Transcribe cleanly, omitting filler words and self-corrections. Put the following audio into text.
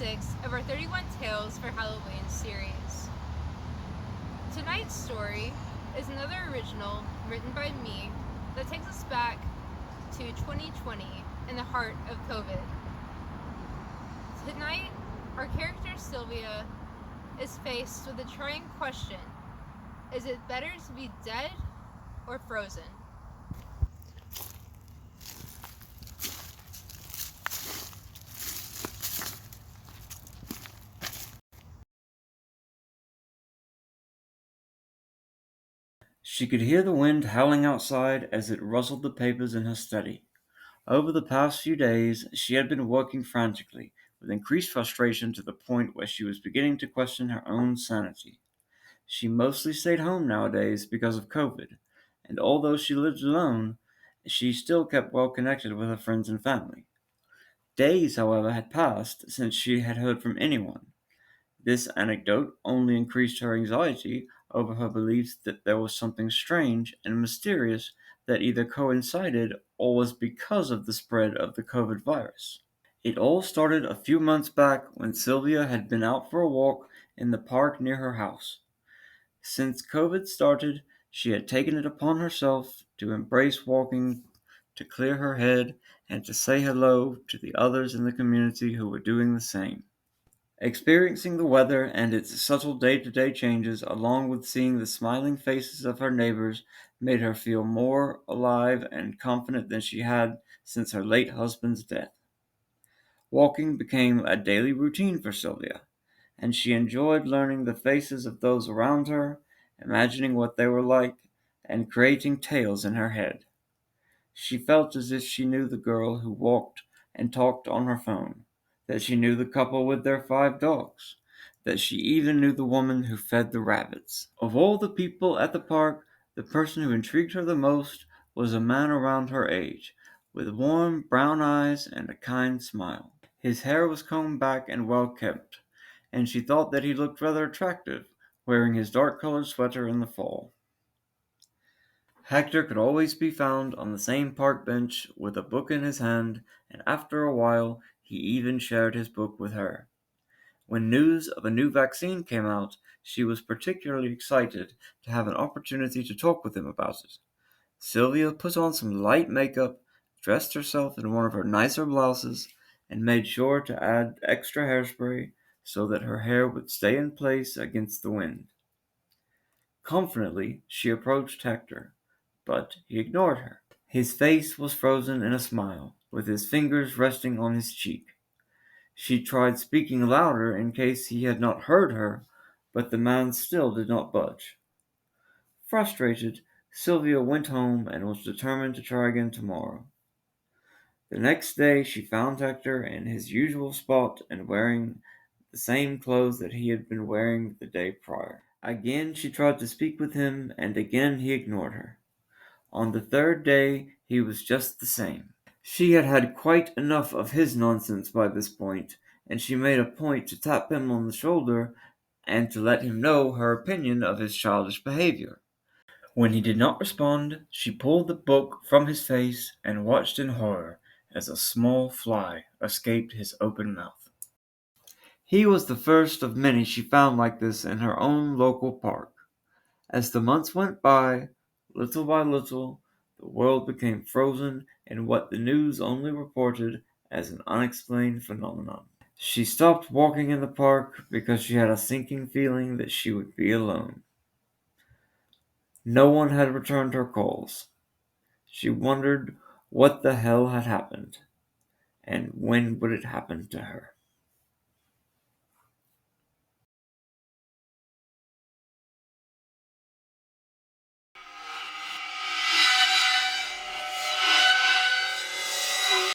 6 of our 31 Tales for Halloween series. Tonight's story is another original written by me that takes us back to 2020 in the heart of COVID. Tonight, our character Sylvia is faced with a trying question. Is it better to be dead or frozen? She could hear the wind howling outside as it rustled the papers in her study. Over the past few days, she had been working frantically, with increased frustration to the point where she was beginning to question her own sanity. She mostly stayed home nowadays because of COVID, and although she lived alone, she still kept well connected with her friends and family. Days, however, had passed since she had heard from anyone. This anecdote only increased her anxiety over her beliefs that there was something strange and mysterious that either coincided or was because of the spread of the COVID virus. It all started a few months back when Sylvia had been out for a walk in the park near her house. Since COVID started, she had taken it upon herself to embrace walking, to clear her head, and to say hello to the others in the community who were doing the same. Experiencing the weather and its subtle day-to-day changes, along with seeing the smiling faces of her neighbors, made her feel more alive and confident than she had since her late husband's death. Walking became a daily routine for Sylvia, and she enjoyed learning the faces of those around her, imagining what they were like, and creating tales in her head. She felt as if she knew the girl who walked and talked on her phone, that she knew the couple with their 5 dogs, that she even knew the woman who fed the rabbits. Of all the people at the park, the person who intrigued her the most was a man around her age, with warm brown eyes and a kind smile. His hair was combed back and well kept, and she thought that he looked rather attractive, wearing his dark-colored sweater in the fall. Hector could always be found on the same park bench with a book in his hand, and after a while he even shared his book with her. When news of a new vaccine came out, she was particularly excited to have an opportunity to talk with him about it. Sylvia put on some light makeup, dressed herself in one of her nicer blouses, and made sure to add extra hairspray so that her hair would stay in place against the wind. Confidently, she approached Hector, but he ignored her. His face was frozen in a smile, with his fingers resting on his cheek. She tried speaking louder in case he had not heard her, but the man still did not budge. Frustrated, Sylvia went home and was determined to try again tomorrow. The next day she found Hector in his usual spot and wearing the same clothes that he had been wearing the day prior. Again she tried to speak with him, and again he ignored her. On the third day he was just the same. She had had quite enough of his nonsense by this point, and she made a point to tap him on the shoulder and to let him know her opinion of his childish behavior. When he did not respond, she pulled the book from his face and watched in horror as a small fly escaped his open mouth. He was the first of many she found like this in her own local park. As the months went by little, the world became frozen in what the news only reported as an unexplained phenomenon. She stopped walking in the park because she had a sinking feeling that she would be alone. No one had returned her calls. She wondered what the hell had happened, and when would it happen to her.